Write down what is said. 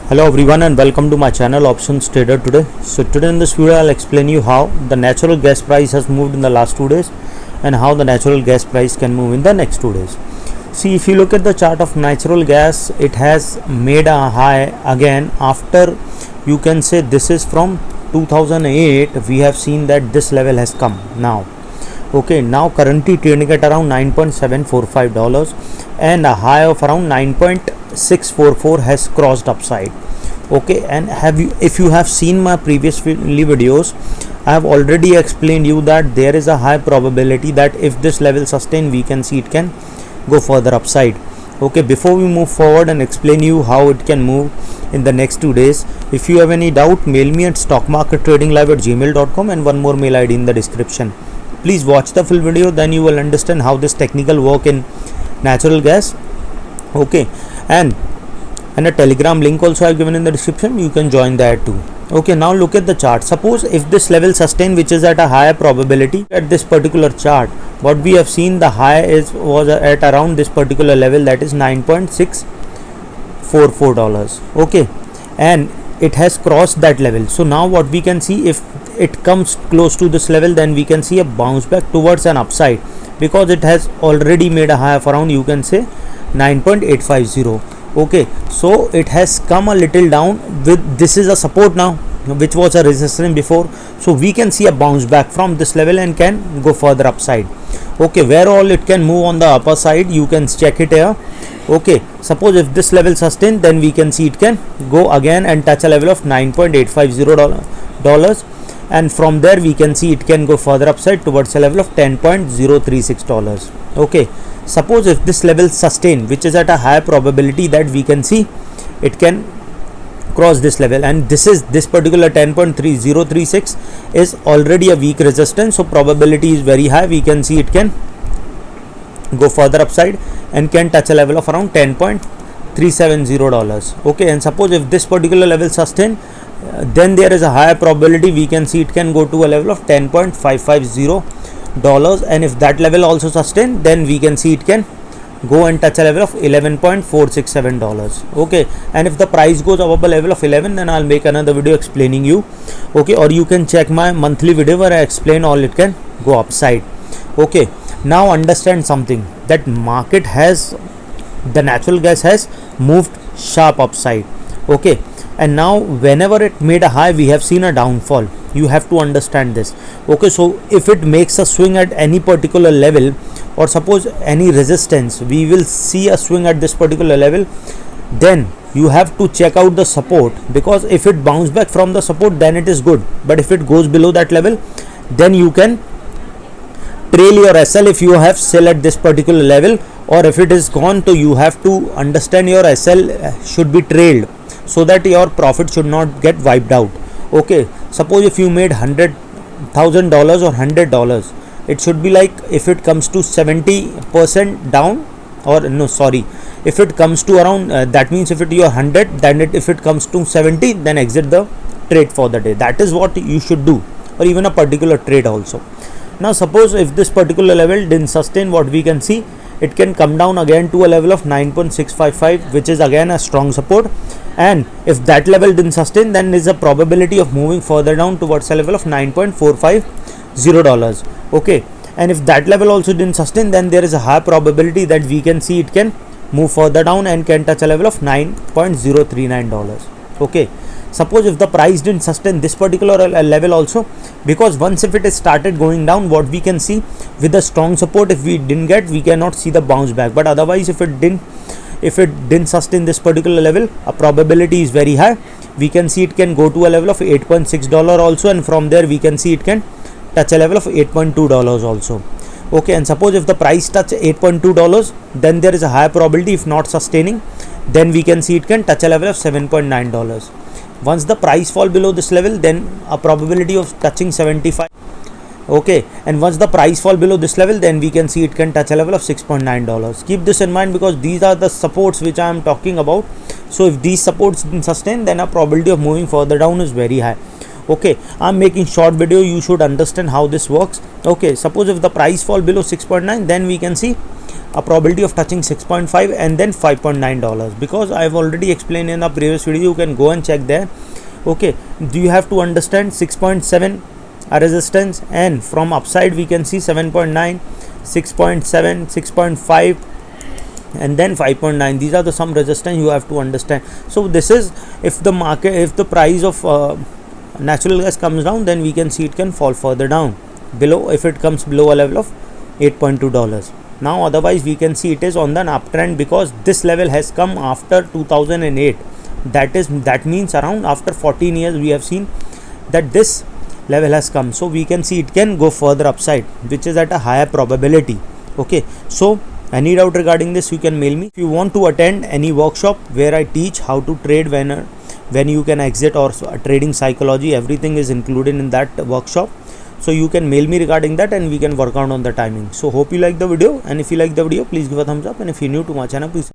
Hello everyone and welcome to my channel Options Trader today. So today in this video I'll explain you how the natural gas price has moved in the last 2 days and how the natural gas price can move in the next 2 days. See, if you look at the chart of natural gas, it has made a high again after, you can say, this is from 2008. We have seen that this level has come now. Okay, now currently trading at around $9.745 and a high of around 9.644 has crossed upside. Okay, and if you have seen my previous videos, I have already explained you that there is a high probability that if this level sustain, we can see it can go further upside. Okay, before we move forward and explain you how it can move in the next 2 days, if you have any doubt, mail me at stockmarkettradinglive@gmail.com and one more mail ID in the description. Please watch the full video, then you will understand how this technical work in natural gas. Okay, and a telegram link also I have given in the description, you can join that too. Okay, now look at the chart. Suppose if this level sustain, which is at a higher probability at this particular chart, what we have seen, the high was at around this particular level, that is $9.644. okay, and it has crossed that level. So now what we can see, if it comes close to this level, then we can see a bounce back towards an upside, because it has already made a high of around, you can say, 9.850. okay, so it has come a little down with, this is a support now, which was a resistance before. So we can see a bounce back from this level and can go further upside. Okay, where all it can move on the upper side, you can check it here. Okay, suppose if this level sustain, then we can see it can go again and touch a level of $9.850, and from there we can see it can go further upside towards a level of $10.036. okay, suppose if this level sustain, which is at a higher probability that we can see it can cross this level, and this particular 10.3036 is already a weak resistance, so probability is very high, we can see it can go further upside and can touch a level of around $10.370. okay, and suppose if this particular level sustain, then there is a higher probability we can see it can go to a level of $10.550, and if that level also sustain, then we can see it can go and touch a level of $11.467. okay, and if the price goes above a level of 11, then I'll make another video explaining you. Okay, or you can check my monthly video where I explain all it can go upside. Okay, now understand something, that market has, the natural gas has moved sharp upside. Okay, and now whenever it made a high, we have seen a downfall. You have to understand this. Okay, so if it makes a swing at any particular level, or suppose any resistance, we will see a swing at this particular level, then you have to check out the support, because if it bounce back from the support, then it is good, but if it goes below that level, then you can trail your SL if you have sell at this particular level, or if it is gone, to you have to understand your SL should be trailed, so that your profit should not get wiped out. Okay, suppose if you made $100,000 or $100, it should be like, if it comes to 70% down, or no, sorry, if it comes to around that means if it you are 100, then if it comes to 70, then exit the trade for the day. That is what you should do, or even a particular trade also. Now suppose if this particular level didn't sustain, what we can see, it can come down again to a level of 9.655, which is again a strong support, and if that level didn't sustain, then there is a probability of moving further down towards a level of $9.450. okay, and if that level also didn't sustain, then there is a high probability that we can see it can move further down and can touch a level of $9.039. okay, suppose if the price didn't sustain this particular level also, because once if it is started going down, what we can see, with the strong support, if we didn't get, we cannot see the bounce back, but otherwise if it didn't sustain this particular level, a probability is very high, we can see it can go to a level of $8.6 also, and from there we can see it can touch a level of $8.2 also. Okay, and suppose if the price touch $8.2, then there is a high probability, if not sustaining, then we can see it can touch a level of $7.9. Once the price fall below this level, then a probability of touching 75. Okay, and once the price fall below this level, then we can see it can touch a level of $6.9. Keep this in mind, because these are the supports which I am talking about. So if these supports didn't sustain, then a probability of moving further down is very high. Okay, I'm making short video, you should understand how this works. Okay, suppose if the price fall below 6.9, then we can see a probability of touching 6.5 and then $5.9, because I have already explained in the previous video. You can go and check there. Okay, do you have to understand 6.7 a resistance, and from upside we can see 7.9, 6.7, 6.5 and then 5.9. These are the some resistance you have to understand. So this is, if the market, if the price of natural gas comes down, then we can see it can fall further down below, if it comes below a level of $8.2. Now otherwise we can see it is on the uptrend, because this level has come after 2008. That means around after 14 years we have seen that this level has come. So we can see it can go further upside, which is at a higher probability. Okay, so any doubt regarding this, you can mail me. If you want to attend any workshop where I teach how to trade, when you can exit, or trading psychology, everything is included in that workshop. So you can mail me regarding that and we can work out on the timing. So hope you like the video, and if you like the video, please give a thumbs up, and if you're new to my channel, please